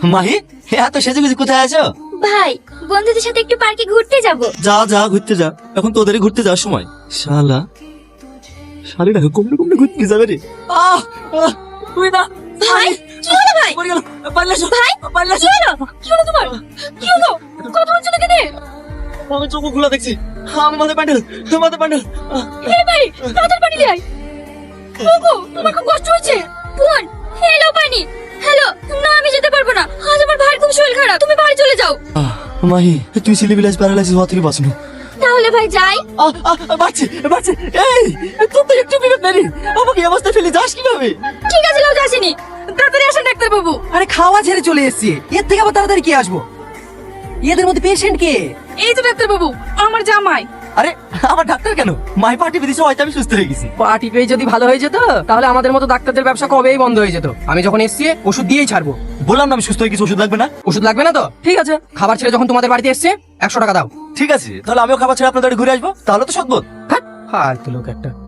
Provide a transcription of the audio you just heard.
মাহি, এত সেজেগুজি কোথায় আছো? ভাই, বন্ধুদের সাথে একটু পার্কে ঘুরতে যাব। যা যা, ঘুরতে যা, এখন তোদেরই ঘুরতে যাওয়ার সময়। শালা শালিরা কমনে কমনে ঘুরতে যাবে রে। তুই না ভাই, কি হলো ভাই? পড়ে গেল, পারলে এসো, ভাই, পারলে এসো। কি হলো? কি হলো তোমার? কি হলো? কথা বলছো না কেন? আমি চোখ খোলা দেখছি, আমার মাথায় প্যান্ডেল, মাথায় প্যান্ডেল। হে ভাই, তাড়াতাড়ি পানি নিয়ে আয়। ওগো, তোমার খুব কষ্ট হচ্ছে। বোন, হ্যালো পানি। হ্যালো, না আমি যেতে পারবো না। আজ আমার ভাইয়ের খুব শরীর খারাপ। তুমি বাড়ি চলে যাও। মাহি, তুই সিলিবিলাইজ প্যারালাইসিস হওয়া থেকে বাঁচনো। তাহলে ভাই যাই। বাঁচছে বাঁচছে। এই তোর তো একটু বিবেক নেই, আমাকে এই অবস্থায় ফেলে যাস কিভাবে? ঠিক আছে, লজ আসেনি। তাড়াতাড়ি আসেন ডাক্তার বাবু। আরে খাওয়া ছেড়ে চলে এসেছি, এর থেকে আবার তাড়াতাড়ি কি আসবো? এদের মধ্যে পেশেন্ট কে? এই তো ডাক্তার বাবু, আমার জামাই। আরে আমার ডাক্তার কেন? মাই পার্টি বিদিছে, হয়তো আমি সুস্থ হয়ে গেছি। পার্টি পেয়ে যদি ভালো হয়ে যেত তাহলে আমাদের মতো ডাক্তারদের ব্যবসা কবেই বন্ধ হয়ে যেত। আমি যখন এসছি ওষুধ দিয়েই ছাড়বো। বললাম না আমি সুস্থ হয়ে গেছি, ওষুধ লাগবে না। ওষুধ লাগবে না তো ঠিক আছে, খাবার ছেড়ে যখন তোমাদের বাড়িতে এসছে 100 টাকা দাও। ঠিক আছে, তাহলে আমিও খাবার ছেড়ে আপনাদের বাড়ি ঘুরে আসবো, তাহলে তো সদবোধ। ফালতু লোক একটা।